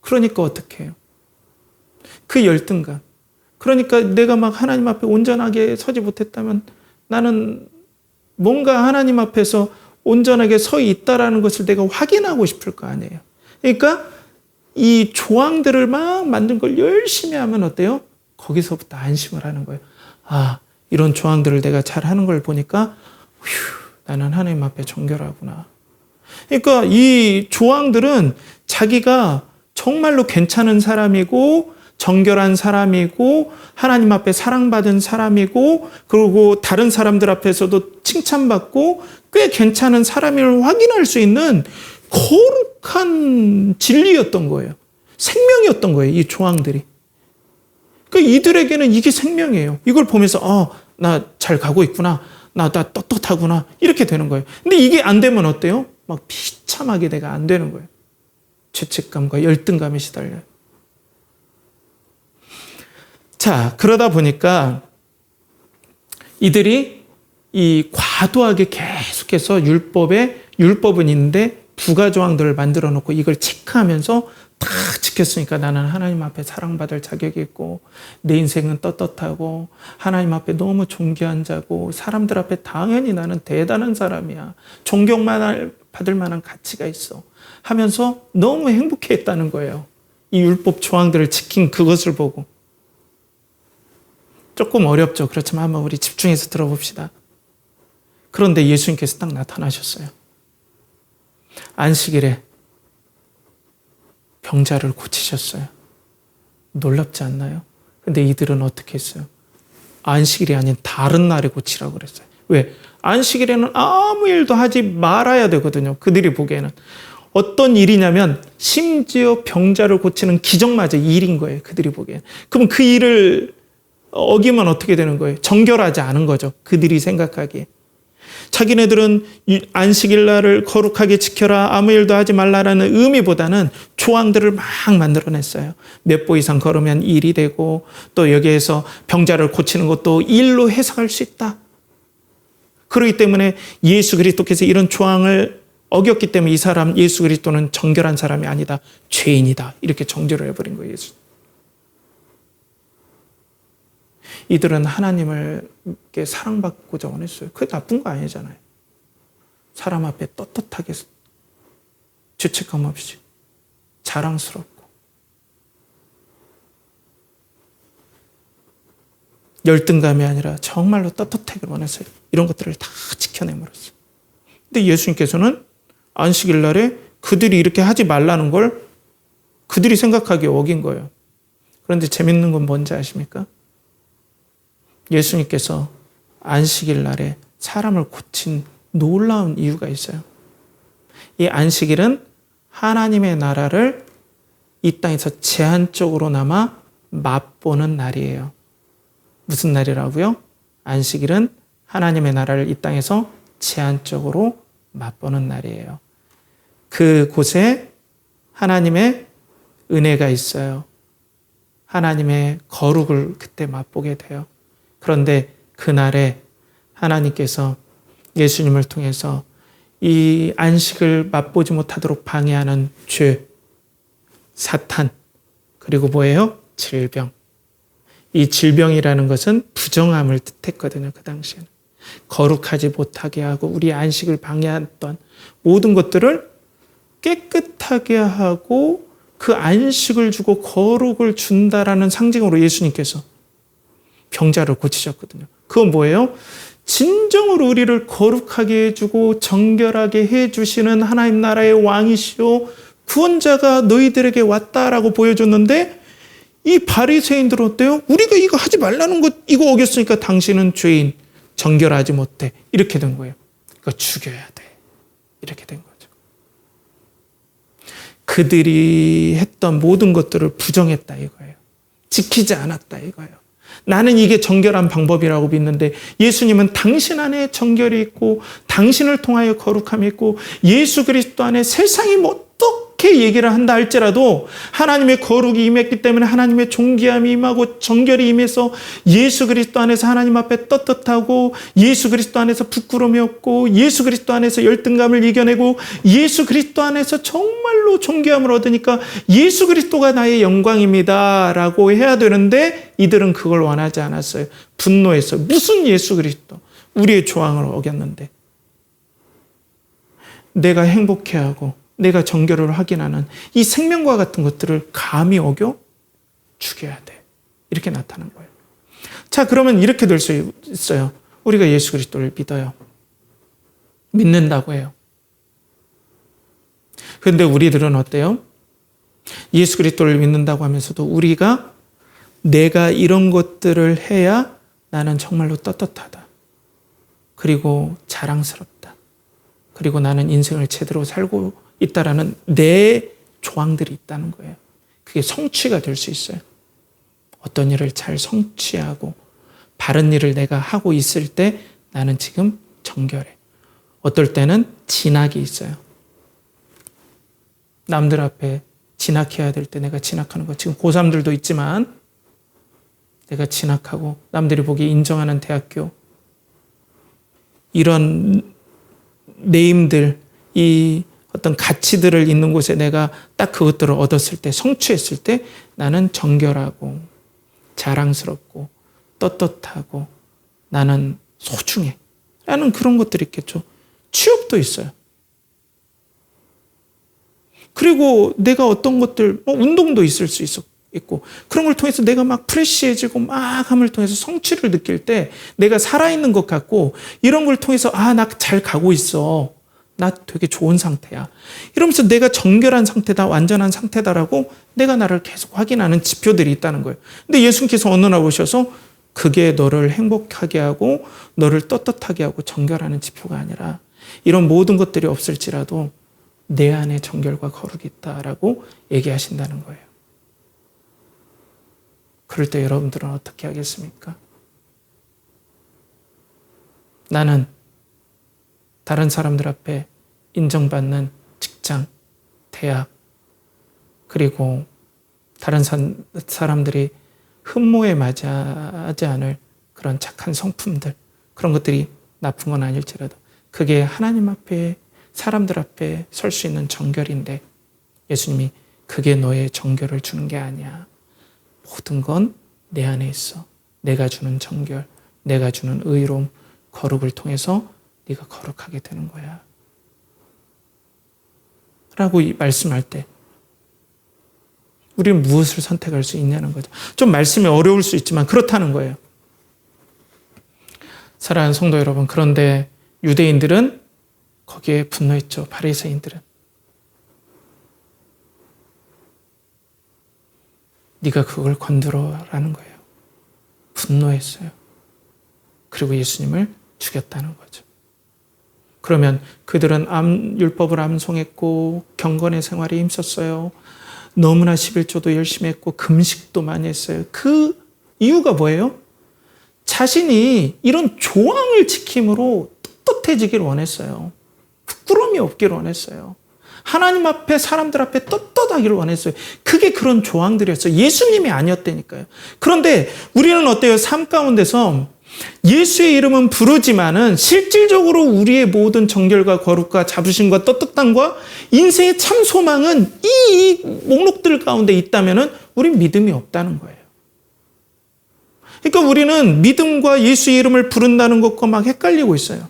A: 그러니까 어떻게 해요? 그 열등감, 그러니까 내가 막 하나님 앞에 온전하게 서지 못했다면 나는 뭔가 하나님 앞에서 온전하게 서 있다라는 것을 내가 확인하고 싶을 거 아니에요. 그러니까 이 조항들을 막 만든 걸 열심히 하면 어때요? 거기서부터 안심을 하는 거예요. 아, 이런 조항들을 내가 잘 하는 걸 보니까 휴, 나는 하나님 앞에 정결하구나. 그러니까 이 조항들은 자기가 정말로 괜찮은 사람이고 정결한 사람이고 하나님 앞에 사랑받은 사람이고 그리고 다른 사람들 앞에서도 칭찬받고 꽤 괜찮은 사람임을 확인할 수 있는 거룩한 진리였던 거예요. 생명이었던 거예요. 이 조항들이. 그러니까 이들에게는 이게 생명이에요. 이걸 보면서 나 잘 가고 있구나. 나 떳떳하구나. 이렇게 되는 거예요. 근데 이게 안 되면 어때요? 막 비참하게 내가 안 되는 거예요. 죄책감과 열등감에 시달려요. 자, 그러다 보니까 이들이 이 과도하게 계속해서 율법은 있는데 부가조항들을 만들어 놓고 이걸 체크하면서 다 지켰으니까 나는 하나님 앞에 사랑받을 자격이 있고 내 인생은 떳떳하고 하나님 앞에 너무 존귀한 자고 사람들 앞에 당연히 나는 대단한 사람이야. 존경만 받을 만한 가치가 있어. 하면서 너무 행복해했다는 거예요. 이 율법 조항들을 지킨 그것을 보고. 조금 어렵죠. 그렇지만 한번 우리 집중해서 들어봅시다. 그런데 예수님께서 딱 나타나셨어요. 안식일에 병자를 고치셨어요. 놀랍지 않나요? 근데 이들은 어떻게 했어요? 안식일이 아닌 다른 날에 고치라고 그랬어요. 왜? 안식일에는 아무 일도 하지 말아야 되거든요. 그들이 보기에는. 어떤 일이냐면 심지어 병자를 고치는 기적마저 일인 거예요. 그들이 보기에는. 그럼 그 일을 어기면 어떻게 되는 거예요? 정결하지 않은 거죠. 그들이 생각하기에. 자기네들은 안식일 날을 거룩하게 지켜라, 아무 일도 하지 말라라는 의미보다는 조항들을 막 만들어냈어요. 몇 보 이상 걸으면 일이 되고 또 여기에서 병자를 고치는 것도 일로 해석할 수 있다. 그렇기 때문에 예수 그리스도께서 이런 조항을 어겼기 때문에 이 사람 예수 그리스도는 정결한 사람이 아니다. 죄인이다. 이렇게 정죄를 해버린 거예요. 예수. 이들은 하나님을 사랑받고자 원했어요. 그게 나쁜 거 아니잖아요. 사람 앞에 떳떳하게 죄책감 없이 자랑스럽고 열등감이 아니라 정말로 떳떳하게 원했어요. 이런 것들을 다 지켜내버렸어요. 근데 예수님께서는 안식일 날에 그들이 이렇게 하지 말라는 걸 그들이 생각하기에 어긴 거예요. 그런데 재밌는 건 뭔지 아십니까? 예수님께서 안식일 날에 사람을 고친 놀라운 이유가 있어요. 이 안식일은 하나님의 나라를 이 땅에서 제한적으로나마 맛보는 날이에요. 무슨 날이라고요? 안식일은 하나님의 나라를 이 땅에서 제한적으로 맛보는 날이에요. 그곳에 하나님의 은혜가 있어요. 하나님의 거룩을 그때 맛보게 돼요. 그런데 그날에 하나님께서 예수님을 통해서 이 안식을 맛보지 못하도록 방해하는 죄, 사탄, 그리고 뭐예요? 질병. 이 질병이라는 것은 부정함을 뜻했거든요. 그 당시에는. 거룩하지 못하게 하고 우리 안식을 방해했던 모든 것들을 깨끗하게 하고 그 안식을 주고 거룩을 준다라는 상징으로 예수님께서 병자를 고치셨거든요. 그건 뭐예요? 진정으로 우리를 거룩하게 해주고 정결하게 해주시는 하나님 나라의 왕이시오 구원자가 너희들에게 왔다라고 보여줬는데 이 바리새인들은 어때요? 우리가 이거 하지 말라는 것 이거 어겼으니까 당신은 죄인 정결하지 못해 이렇게 된 거예요. 이거 죽여야 돼 이렇게 된 거죠. 그들이 했던 모든 것들을 부정했다 이거예요. 지키지 않았다 이거예요. 나는 이게 정결한 방법이라고 믿는데 예수님은 당신 안에 정결이 있고 당신을 통하여 거룩함이 있고 예수 그리스도 안에 세상이 뭐 그렇게 얘기를 한다 할지라도 하나님의 거룩이 임했기 때문에 하나님의 존귀함이 임하고 정결이 임해서 예수 그리스도 안에서 하나님 앞에 떳떳하고 예수 그리스도 안에서 부끄러움이 없고 예수 그리스도 안에서 열등감을 이겨내고 예수 그리스도 안에서 정말로 존귀함을 얻으니까 예수 그리스도가 나의 영광입니다 라고 해야 되는데 이들은 그걸 원하지 않았어요. 분노했어요. 무슨 예수 그리스도? 우리의 조항을 어겼는데. 내가 행복해하고 내가 정결을 확인하는 이 생명과 같은 것들을 감히 어겨 죽여야 돼. 이렇게 나타난 거예요. 자, 그러면 이렇게 될 수 있어요. 우리가 예수 그리스도를 믿어요. 믿는다고 해요. 그런데 우리들은 어때요? 예수 그리스도를 믿는다고 하면서도 우리가 내가 이런 것들을 해야 나는 정말로 떳떳하다. 그리고 자랑스럽다. 그리고 나는 인생을 제대로 살고 있다라는 내 조항들이 있다는 거예요. 그게 성취가 될 수 있어요. 어떤 일을 잘 성취하고 바른 일을 내가 하고 있을 때 나는 지금 정결해. 어떨 때는 진학이 있어요. 남들 앞에 진학해야 될 때 내가 진학하는 거. 지금 고3들도 있지만 내가 진학하고 남들이 보기에 인정하는 대학교 이런 네임들, 이 어떤 가치들을 있는 곳에 내가 딱 그것들을 얻었을 때, 성취했을 때 나는 정결하고 자랑스럽고 떳떳하고 나는 소중해 라는 그런 것들이 있겠죠. 취업도 있어요. 그리고 내가 어떤 것들, 운동도 있을 수 있고 그런 걸 통해서 내가 막 프레시해지고 막 함을 통해서 성취를 느낄 때 내가 살아있는 것 같고 이런 걸 통해서 나 잘 가고 있어. 나 되게 좋은 상태야. 이러면서 내가 정결한 상태다, 완전한 상태다라고 내가 나를 계속 확인하는 지표들이 있다는 거예요. 근데 예수님께서 어느 날 오셔서 그게 너를 행복하게 하고 너를 떳떳하게 하고 정결하는 지표가 아니라 이런 모든 것들이 없을지라도 내 안에 정결과 거룩이 있다라고 얘기하신다는 거예요. 그럴 때 여러분들은 어떻게 하겠습니까? 나는 다른 사람들 앞에 인정받는 직장, 대학, 그리고 다른 사람들이 흠모에 맞이하지 않을 그런 착한 성품들, 그런 것들이 나쁜 건 아닐지라도 그게 하나님 앞에, 사람들 앞에 설 수 있는 정결인데 예수님이 그게 너의 정결을 주는 게 아니야. 모든 건 내 안에 있어. 내가 주는 정결, 내가 주는 의로움, 거룩을 통해서 네가 거룩하게 되는 거야. 라고 말씀할 때 우리는 무엇을 선택할 수 있냐는 거죠. 좀 말씀이 어려울 수 있지만 그렇다는 거예요. 사랑하는 성도 여러분, 그런데 유대인들은 거기에 분노했죠. 바리새인들은. 네가 그걸 건드려라는 거예요. 분노했어요. 그리고 예수님을 죽였다는 거죠. 그러면 그들은 율법을 암송했고 경건의 생활에 힘썼어요. 너무나 11조도 열심히 했고 금식도 많이 했어요. 그 이유가 뭐예요? 자신이 이런 조항을 지킴으로 떳떳해지길 원했어요. 부끄러움이 없기를 원했어요. 하나님 앞에, 사람들 앞에 떳떳하기를 원했어요. 그게 그런 조항들이었어요. 예수님이 아니었다니까요. 그런데 우리는 어때요? 삶 가운데서 예수의 이름은 부르지만은 실질적으로 우리의 모든 정결과 거룩과 자부심과 떳떳함과 인생의 참 소망은 이 목록들 가운데 있다면은 우린 믿음이 없다는 거예요. 그러니까 우리는 믿음과 예수의 이름을 부른다는 것과 막 헷갈리고 있어요.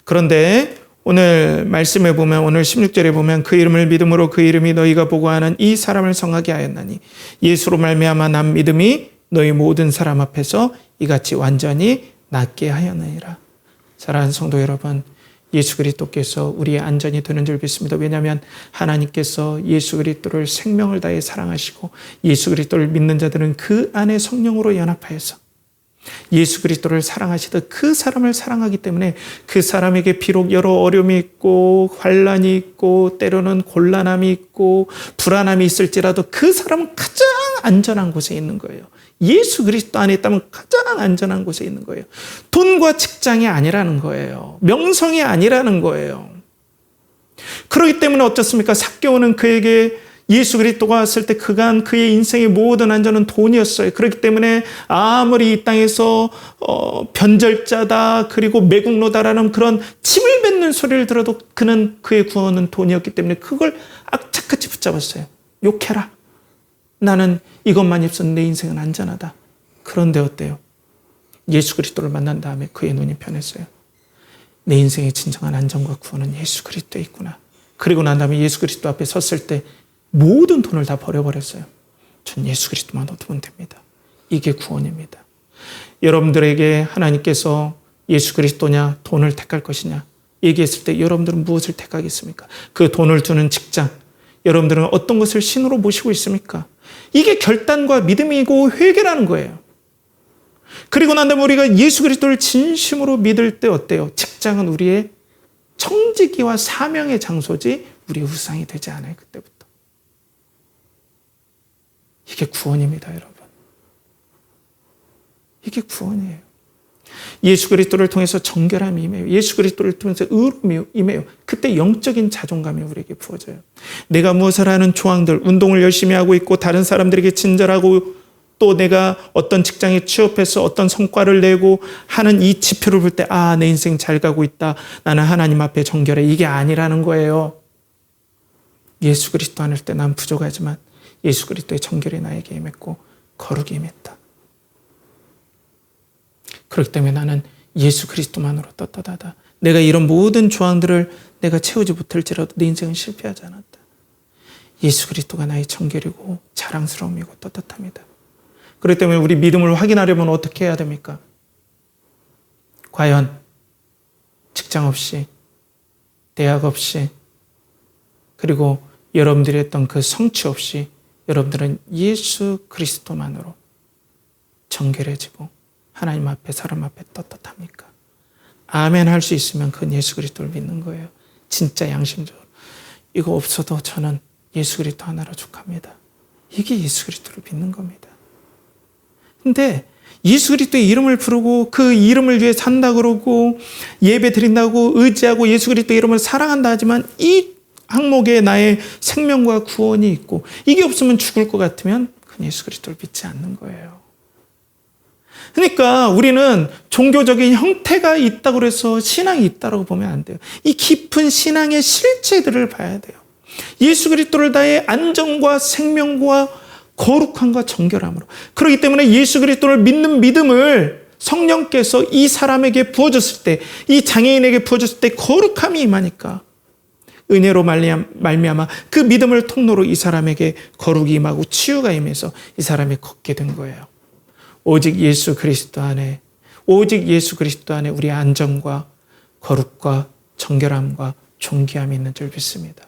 A: 그런데 오늘 말씀에 보면, 오늘 16절에 보면 그 이름을 믿음으로 그 이름이 너희가 보고 하는 이 사람을 성하게 하였나니 예수로 말미암아 난 믿음이 너희 모든 사람 앞에서 이같이 완전히 낫게 하였느니라. 사랑하는 성도 여러분, 예수 그리스도께서 우리의 안전이 되는 줄 믿습니다. 왜냐하면 하나님께서 예수 그리스도를 생명을 다해 사랑하시고 예수 그리스도를 믿는 자들은 그 안에 성령으로 연합하여서 예수 그리스도를 사랑하시듯 그 사람을 사랑하기 때문에 그 사람에게 비록 여러 어려움이 있고 환난이 있고 때로는 곤란함이 있고 불안함이 있을지라도 그 사람은 가장 안전한 곳에 있는 거예요. 예수 그리스도 안에 있다면 가장 안전한 곳에 있는 거예요. 돈과 직장이 아니라는 거예요. 명성이 아니라는 거예요. 그렇기 때문에 어떻습니까? 삭개오는 그에게 예수 그리스도가 왔을 때 그간 그의 인생의 모든 안전은 돈이었어요. 그렇기 때문에 아무리 이 땅에서 변절자다 그리고 매국노다라는 그런 침을 뱉는 소리를 들어도 그는 그의 구원은 돈이었기 때문에 그걸 악착같이 붙잡았어요. 욕해라. 나는 이것만 입선 내 인생은 안전하다. 그런데 어때요? 예수 그리스도를 만난 다음에 그의 눈이 변했어요. 내 인생의 진정한 안전과 구원은 예수 그리스도에 있구나. 그리고 난 다음에 예수 그리스도 앞에 섰을 때 모든 돈을 다 버려버렸어요. 전 예수 그리스도만 얻으면 됩니다. 이게 구원입니다. 여러분들에게 하나님께서 예수 그리스도냐 돈을 택할 것이냐 얘기했을 때 여러분들은 무엇을 택하겠습니까? 그 돈을 두는 직장, 여러분들은 어떤 것을 신으로 모시고 있습니까? 이게 결단과 믿음이고 회개라는 거예요. 그리고 난 다음에 우리가 예수 그리스도를 진심으로 믿을 때 어때요? 직장은 우리의 청지기와 사명의 장소지 우리의 우상이 되지 않아요. 그때부터. 이게 구원입니다, 여러분. 이게 구원이에요. 예수 그리스도를 통해서 정결함이 임해요. 예수 그리스도를 통해서 의로움이 임해요. 그때 영적인 자존감이 우리에게 부어져요. 내가 무엇을 하는 조항들, 운동을 열심히 하고 있고 다른 사람들에게 친절하고 또 내가 어떤 직장에 취업해서 어떤 성과를 내고 하는 이 지표를 볼 때 아, 내 인생 잘 가고 있다. 나는 하나님 앞에 정결해. 이게 아니라는 거예요. 예수 그리스도 안을 때 난 부족하지만 예수 그리스도의 정결이 나에게 임했고 거룩이 임했다. 그렇기 때문에 나는 예수 그리스도만으로 떳떳하다. 내가 이런 모든 조항들을 내가 채우지 못할지라도 내 인생은 실패하지 않았다. 예수 그리스도가 나의 정결이고 자랑스러움이고 떳떳함이다. 그렇기 때문에 우리 믿음을 확인하려면 어떻게 해야 됩니까? 과연 직장 없이, 대학 없이, 그리고 여러분들이 했던 그 성취 없이 여러분들은 예수 그리스도만으로 정결해지고 하나님 앞에 사람 앞에 떳떳합니까? 아멘 할 수 있으면 그건 예수 그리스도를 믿는 거예요. 진짜 양심적으로. 이거 없어도 저는 예수 그리스도 하나로 족합니다. 이게 예수 그리스도를 믿는 겁니다. 근데 예수 그리스도의 이름을 부르고 그 이름을 위해 산다 그러고 예배 드린다고 의지하고 예수 그리스도의 이름을 사랑한다 하지만 이 항목에 나의 생명과 구원이 있고 이게 없으면 죽을 것 같으면 그건 예수 그리스도를 믿지 않는 거예요. 그러니까 우리는 종교적인 형태가 있다고 해서 신앙이 있다고 보면 안 돼요. 이 깊은 신앙의 실체들을 봐야 돼요. 예수 그리스도를 다해 안정과 생명과 거룩함과 정결함으로. 그렇기 때문에 예수 그리스도를 믿는 믿음을 성령께서 이 사람에게 부어줬을 때, 이 장애인에게 부어줬을 때 거룩함이 임하니까 은혜로 말미암아 그 믿음을 통로로 이 사람에게 거룩이 임하고 치유가 임해서 이 사람이 걷게 된 거예요. 오직 예수 그리스도 안에, 오직 예수 그리스도 안에 우리의 안정과 거룩과 정결함과 존귀함이 있는 줄 믿습니다.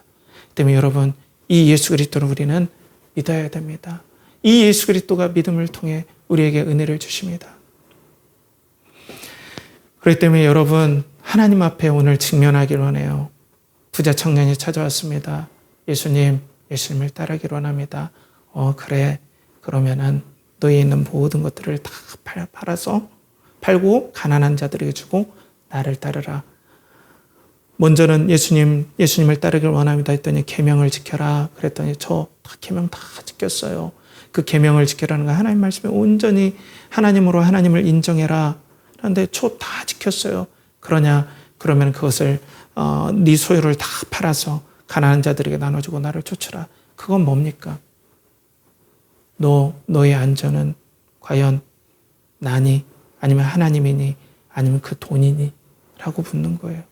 A: 때문에 여러분, 이 예수 그리스도를 우리는 믿어야 됩니다. 이 예수 그리스도가 믿음을 통해 우리에게 은혜를 주십니다. 그렇기 때문에 여러분, 하나님 앞에 오늘 직면하기를 원해요. 부자 청년이 찾아왔습니다. 예수님을 따르기를 원합니다. 그래. 그러면은 너에 있는 모든 것들을 다 팔고 가난한 자들에게 주고 나를 따르라. 먼저는 예수님을 따르기를 원합니다 했더니 계명을 지켜라. 그랬더니 저 계명 다 지켰어요. 그 계명을 지켜라는 건 하나님 말씀에 온전히 하나님으로 하나님을 인정해라. 그런데 저 다 지켰어요. 그러면 그것을 네 소유를 다 팔아서 가난한 자들에게 나눠주고 나를 쫓으라. 그건 뭡니까? 너의 안전은 과연 나니 아니면 하나님이니 아니면 그 돈이니? 라고 묻는 거예요.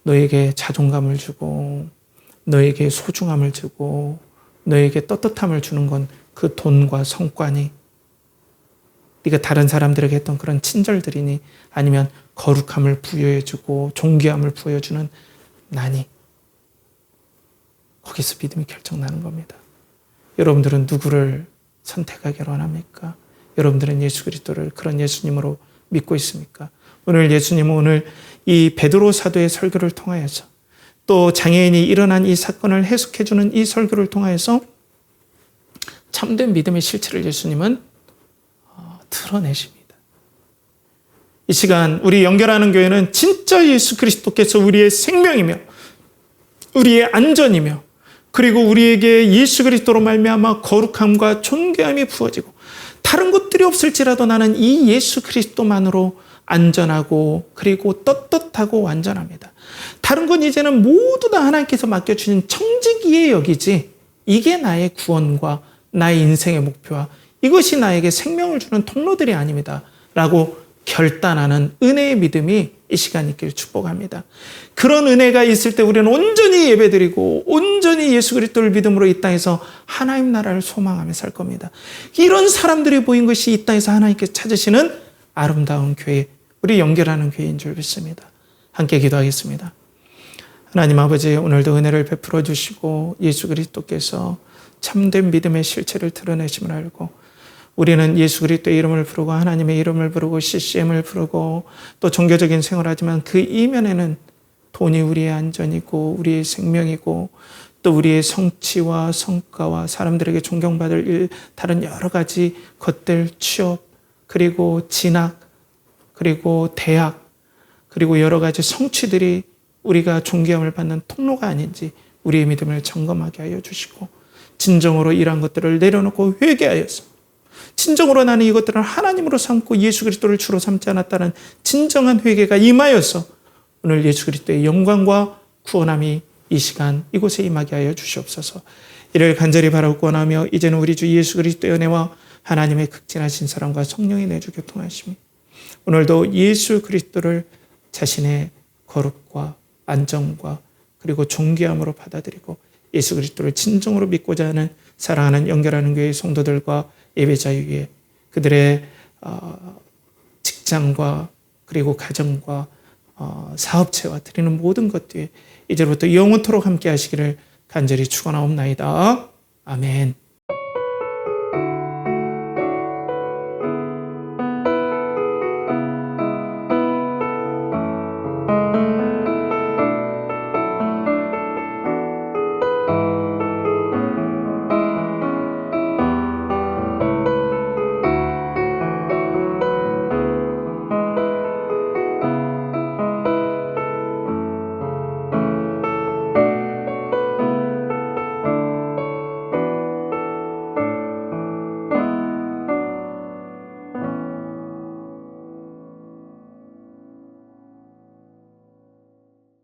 A: 너에게 자존감을 주고 너에게 소중함을 주고 너에게 떳떳함을 주는 건 그 돈과 성과니? 네가 다른 사람들에게 했던 그런 친절들이니? 아니면 거룩함을 부여해주고 존귀함을 부여주는 나니? 거기서 믿음이 결정나는 겁니다. 여러분들은 누구를 선택하기를 원합니까? 여러분들은 예수 그리스도를 그런 예수님으로 믿고 있습니까? 오늘 예수님은 오늘 이 베드로 사도의 설교를 통하여서 또 장애인이 일어난 이 사건을 해석해주는 이 설교를 통하여서 참된 믿음의 실체를 예수님은 드러내십니다. 이 시간 우리 연결하는 교회는 진짜 예수 그리스도께서 우리의 생명이며 우리의 안전이며 그리고 우리에게 예수 그리스도로 말미암아 거룩함과 존귀함이 부어지고 다른 것들이 없을지라도 나는 이 예수 그리스도만으로 안전하고 그리고 떳떳하고 완전합니다. 다른 건 이제는 모두 다 하나님께서 맡겨주신 청지기에 여기지 이게 나의 구원과 나의 인생의 목표와 이것이 나에게 생명을 주는 통로들이 아닙니다. 라고 결단하는 은혜의 믿음이 이 시간 있기를 축복합니다. 그런 은혜가 있을 때 우리는 온전히 예배드리고 온전히 예수 그리스도를 믿음으로 이 땅에서 하나님 나라를 소망하며 살 겁니다. 이런 사람들이 보인 것이 이 땅에서 하나님께서 찾으시는 아름다운 교회, 우리 연결하는 교회인 줄 믿습니다. 함께 기도하겠습니다. 하나님 아버지, 오늘도 은혜를 베풀어 주시고 예수 그리스도께서 참된 믿음의 실체를 드러내심을 알고 우리는 예수 그리스도의 이름을 부르고 하나님의 이름을 부르고 CCM을 부르고 또 종교적인 생활을 하지만 그 이면에는 돈이 우리의 안전이고 우리의 생명이고 또 우리의 성취와 성과와 사람들에게 존경받을 일, 다른 여러 가지 것들, 취업, 그리고 진학, 그리고 대학, 그리고 여러 가지 성취들이 우리가 존귀함을 받는 통로가 아닌지 우리의 믿음을 점검하게 하여 주시고 진정으로 이러한 것들을 내려놓고 회개하여서 진정으로 나는 이것들을 하나님으로 삼고 예수 그리스도를 주로 삼지 않았다는 진정한 회개가 임하여서 오늘 예수 그리스도의 영광과 구원함이 이 시간 이곳에 임하게 하여 주시옵소서. 이를 간절히 바라고 원하며 이제는 우리 주 예수 그리스도의 은혜와 하나님의 극진하신 사랑과 성령의 내주 교통하심이 오늘도 예수 그리스도를 자신의 거룩과 안정과 그리고 존귀함으로 받아들이고 예수 그리스도를 진정으로 믿고자 하는 사랑하는 연결하는 교회의 성도들과 예배자 위에 그들의 직장과 그리고 가정과 사업체와 드리는 모든 것들에 이제부터 영원토록 함께 하시기를 간절히 축원하옵나이다. 아멘.